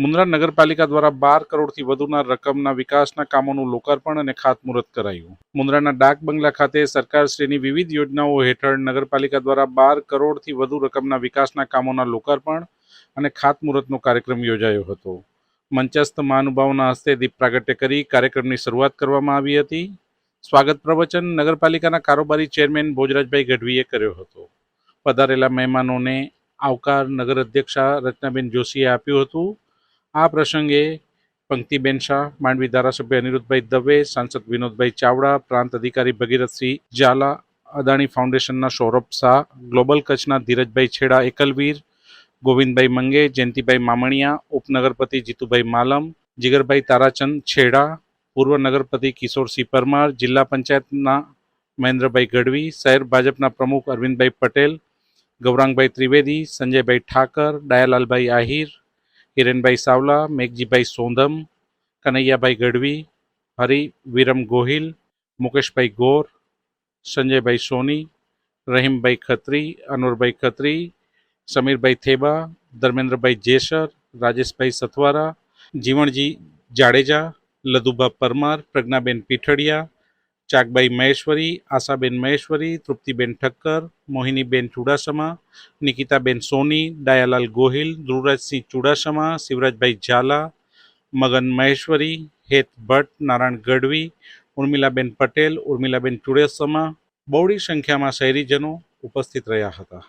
મુન્દ્રા નગરપાલિકા દ્વારા 12 કરોડથી વધુના રકમના વિકાસના કામોનું લોકાર્પણ અને ખાતમુહૂર્ત કરાયું. મુન્દ્રાના ડાક બંગલા ખાતે સરકારશ્રીની વિવિધ યોજનાઓ હેઠળ નગરપાલિકા દ્વારા 12 કરોડથી વધુ રકમના વિકાસના કામોના લોકાર્પણ અને ખાતમુહૂર્તનો કાર્યક્રમ યોજાયો હતો. મંચસ્થ મહાનુભાવોના હસ્તે દીપ પ્રાગટ્ય કરી કાર્યક્રમની શરૂઆત કરવામાં આવી હતી. સ્વાગત પ્રવચન નગરપાલિકાના કારોબારી ચેરમેન ભોજરાજભાઈ ગઢવીએ કર્યો હતો. પધારેલા મહેમાનોને આવકાર નગર અધ્યક્ષા રચનાબેન જોશીએ આપ્યું હતું. આ પ્રસંગે પંક્તિબેન શાહ, માંડવી ધારાસભ્ય અનિરુદ્ધભાઈ દવે, સાંસદ વિનોદભાઈ ચાવડા, પ્રાંત અધિકારી ભગીરથસિંહ ઝાલા, અદાણી ફાઉન્ડેશનના સૌરભ શાહ, ગ્લોબલ કચ્છના ધીરજભાઈ છેડા એકલવીર, ગોવિંદભાઈ મંગે, જયંતિભાઈ મામણિયા, ઉપનગરપતિ જીતુભાઈ માલમ, જીગરભાઈ તારાચંદ છેડા, પૂર્વ નગરપતિ કિશોરસિંહ પરમાર, જિલ્લા પંચાયતના મહેન્દ્રભાઈ ગઢવી, શહેર ભાજપના પ્રમુખ અરવિંદભાઈ પટેલ, ગૌરાંગભાઈ ત્રિવેદી, સંજયભાઈ ઠાકર, ડાયાલાલભાઈ આહિર, હિરેનભાઈ સાવલા, મેઘજીભાઈ સોંધમ, કનૈયાભાઈ ગઢવી, હરિ વિરમ ગોહિલ, મુકેશભાઈ ગોર, સંજયભાઈ સોની, રહીમભાઈ ખત્રી, અનવરભાઈ ખત્રી, સમીરભાઈ થેબા, ધર્મેન્દ્રભાઈ જેસર, રાજેશભાઈ સથવારા, જીવણજી જાડેજા, લધુભા પરમાર, પ્રજ્ઞાબેન પીઠડિયા, ચાકબાઈ મહેશ્વરી, આશાબેન મહેશ્વરી, તૃપ્તિબેન ઠક્કર, મોહિનીબેન ચુડાસમા, નિકિતાબેન સોની, ડાયાલાલ ગોહિલ, ધ્રુવરાજસિંહ ચુડાસમા, શિવરાજભાઈ ઝાલા, મગન મહેશ્વરી, હેત ભટ્ટ, નારાયણ ગઢવી, ઉર્મિલાબેન પટેલ, ઉર્મિલાબેન ચુડાસમા, બહોળી સંખ્યામાં શહેરીજનો ઉપસ્થિત રહ્યા હતા.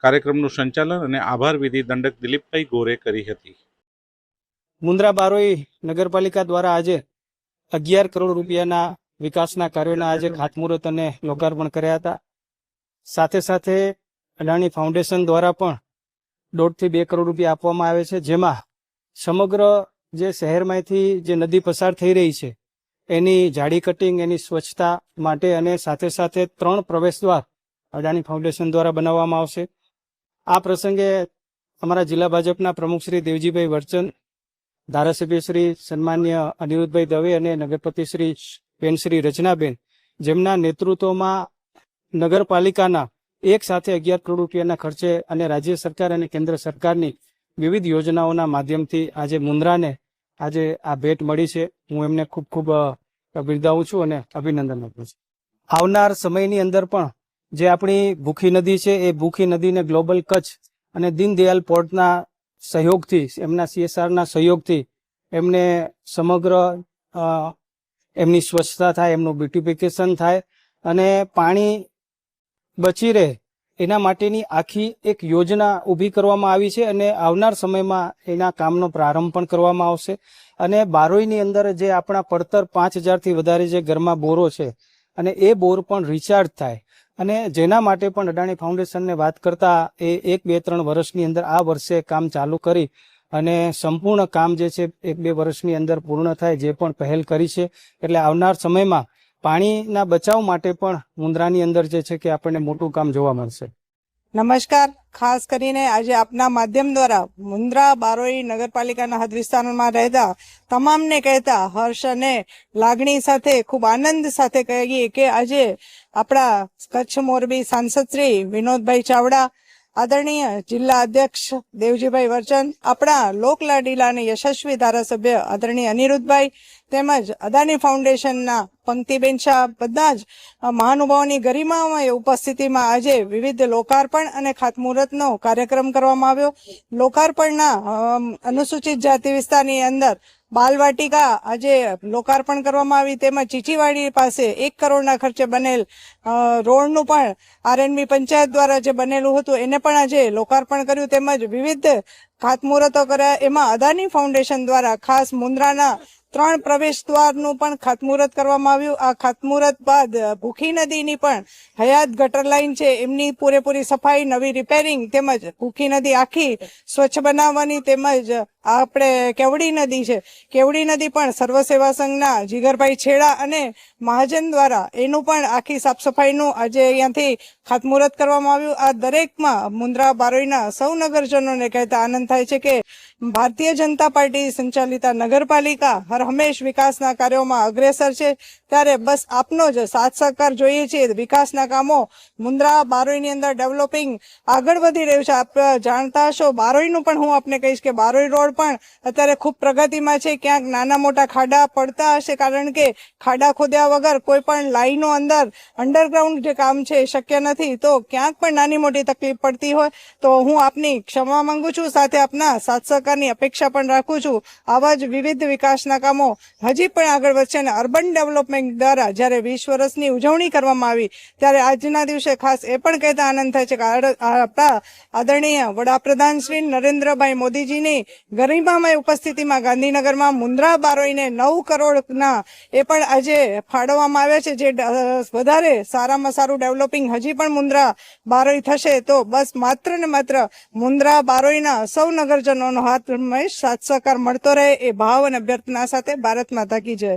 કાર્યક્રમનું સંચાલન અને આભાર વિધિ દંડક દિલીપભાઈ ગોરે કરી હતી. મુન્દ્રા બારોઈ નગરપાલિકા દ્વારા આજે 11 કરોડ રૂપિયાના વિકાસના કાર્યોના આજે ખાતમુહૂર્ત અને લોકાર્પણ કર્યા હતા. સાથે સાથે અદાણી ફાઉન્ડેશન દ્વારા પણ 1.5 થી 2 કરોડ રૂપિયા આપવામાં આવે છે, જેમાં સમગ્ર જે શહેરમાંથી જે નદી પસાર થઈ રહી છે એની જાડી કટિંગ, એની સ્વચ્છતા માટે અને સાથે સાથે 3 પ્રવેશ દ્વાર અદાણી ફાઉન્ડેશન દ્વારા બનાવવામાં આવશે. આ પ્રસંગે અમારા જિલ્લા ભાજપના પ્રમુખ શ્રી દેવજીભાઈ વર્ચન, ધારાસભ્ય શ્રી સન્માન્ય અનિરુદ્ધભાઈ દવે અને નગરપતિ શ્રી શ્રી રચનાબેન, જેમના નેતૃત્વમાં નગરપાલિકાના એક સાથે 11 કરોડ રૂપિયાના ખર્ચે અને રાજ્ય સરકાર અને કેન્દ્ર સરકારની વિવિધ યોજનાઓના માધ્યમથી આજે મુન્દ્રાને આજે આ ભેટ મળી છે. હું એમને ખૂબ ખૂબ બિરદાવું છું અને અભિનંદન આપું છું. આવનાર સમયની અંદર પણ જે આપણી ભૂખી નદી છે એ ભૂખી નદીને ગ્લોબલ કચ્છ અને દીનદયાલ પોર્ટના સહયોગથી, એમના CSRના સહયોગથી એમને સમગ્ર એમની સ્વચ્છતા થાય, એમનું બ્યુટિફિકેશન થાય અને પાણી બચી રહે એના માટેની આખી એક યોજના ઊભી કરવામાં આવી છે અને આવનાર સમયમાં એના કામનો પ્રારંભ પણ કરવામાં આવશે. અને બારોઈની અંદર જે આપણા પડતર 5000થી વધારે જે ઘરમાં બોરો છે અને એ બોર પણ રિચાર્જ થાય અને જેના માટે પણ અદાણી ફાઉન્ડેશનને વાત કરતા એ 1-2-3 વર્ષની અંદર આ વર્ષે કામ ચાલુ કરી અને સંપૂર્ણ કામ જે છે 1-2 વર્ષની અંદર પૂર્ણ થાય, જે પણ પહેલ કરી છે. એટલે આવનાર સમયમાં પાણીના બચાવ માટે પણ મુન્દ્રાની અંદર જે છે કે આપણને મોટું કામ જોવા મળશે. નમસ્કાર. ખાસ કરીને આજે આપના માધ્યમ દ્વારા મુન્દ્રા બારોઈ નગરપાલિકાના હદ વિસ્તારમાં રહેતા તમામને કહેતા હર્ષ અને લાગણી સાથે ખૂબ આનંદ સાથે કહીએ કે આજે આપણા કચ્છ મોરબી સાંસદ શ્રી વિનોદભાઈ ચાવડા, આદરણીય જિલ્લા અધ્યક્ષ દેવજીભાઈ વર્ચન, આપણા લોકલાડીલા અને યશસ્વી ધારાસભ્ય આદરણીય અનિરુદ્ધભાઈ તેમજ અદાણી ફાઉન્ડેશનના પંક્તિબેન શાહ, બધા જ મહાનુભાવોની ગરિમામય ઉપસ્થિતિમાં આજે વિવિધ લોકાર્પણ અને ખાતમુહૂર્તનો કાર્યક્રમ કરવામાં આવ્યો. લોકાર્પણના અનુસૂચિત જાતિ વિસ્તારની અંદર બાલવાટિકા આજે લોકાર્પણ કરવામાં આવી, તેમજ ચીચીવાડી પાસે 1 કરોડના ખર્ચે બનેલ રોડનું પણ RNB પંચાયત દ્વારા જે બનેલું હતું એને પણ આજે લોકાર્પણ કર્યું, તેમજ વિવિધ ખાતમુહૂર્તો કર્યા. એમાં અદાણી ફાઉન્ડેશન દ્વારા ખાસ મુન્દ્રાના 3 પ્રવેશ દ્વારનું પણ ખાતમુહૂર્ત કરવામાં આવ્યું. આ ખાતમુહૂર્ત બાદ ભૂખી નદીની પણ હયાત ગટર લાઇન છે એમની પૂરેપૂરી સફાઈ, નવી રિપેરિંગ, તેમજ ભૂખી નદી આખી સ્વચ્છ બનાવવાની, તેમજ આપણે કેવડી નદી છે, કેવડી નદી પણ સર્વ સેવા સંઘના જીગરભાઈ છેડા અને મહાજન દ્વારા એનું પણ આખી સાફ સફાઈનું આજે અહીંયાથી ખાતમુહૂર્ત કરવામાં આવ્યું. આ દરેકમાં મુન્દ્રા બારોઈના સૌ નગરજનોને કહેતા આનંદ થાય છે કે ભારતીય જનતા પાર્ટી સંચાલિત નગરપાલિકા હર હંમેશ વિકાસના કાર્યોમાં અગ્રેસર છે. ત્યારે બસ આપનો જ સાથ સહકાર જોઈએ છીએ. વિકાસના કામો મુન્દ્રા બારોઈની અંદર ડેવલપિંગ આગળ વધી રહ્યું છે. આપ જાણતા હશો, બારોઈનું પણ હું આપને કહીશ કે બારોઈ રોડ પણ અત્યારે ખૂબ પ્રગતિમાં છે. ક્યાંક નાના મોટા ખાડા પડતા હશે, કારણ કે ખાડા ખોદ્યા વગર કોઈ પણ લાઈનો અંદર અંડરગ્રાઉન્ડ જે કામ છે એ શક્ય નથી. તો ક્યાંક પણ નાની મોટી તકલીફ પડતી હોય તો હું આપની ક્ષમા માંગુ છું, સાથે આપના સાથ સહકારની અપેક્ષા પણ રાખું છું. આવા જ વિવિધ વિકાસના કામો હજી પણ આગળ વધશે અને અર્બન ડેવલપમેન્ટ દ્વારા જ્યારે 20 વર્ષની ઉજવણી કરવામાં આવી ત્યારે આજના દિવસે ખાસ એ પણ કહેતા આનંદ થાય છે કે આપણા આદરણીય વડાપ્રધાન શ્રી નરેન્દ્રભાઈ મોદીજીની ગરિમામય ઉપસ્થિતિમાં ગાંધીનગરમાં મુન્દ્રા બારોઈને 9 કરોડના એ પણ આજે ફાળવવામાં આવ્યા છે, જે વધારે સારામાં સારું ડેવલપિંગ હજી પણ મુન્દ્રા બારોઈ થશે. તો બસ માત્ર ને માત્ર મુન્દ્રા બારોઈના સૌ નગરજનોનો હાથ સાથ સહકાર મળતો રહે એ ભાવ અને અભ્યર્થના સાથે ભારત માતા કી જય.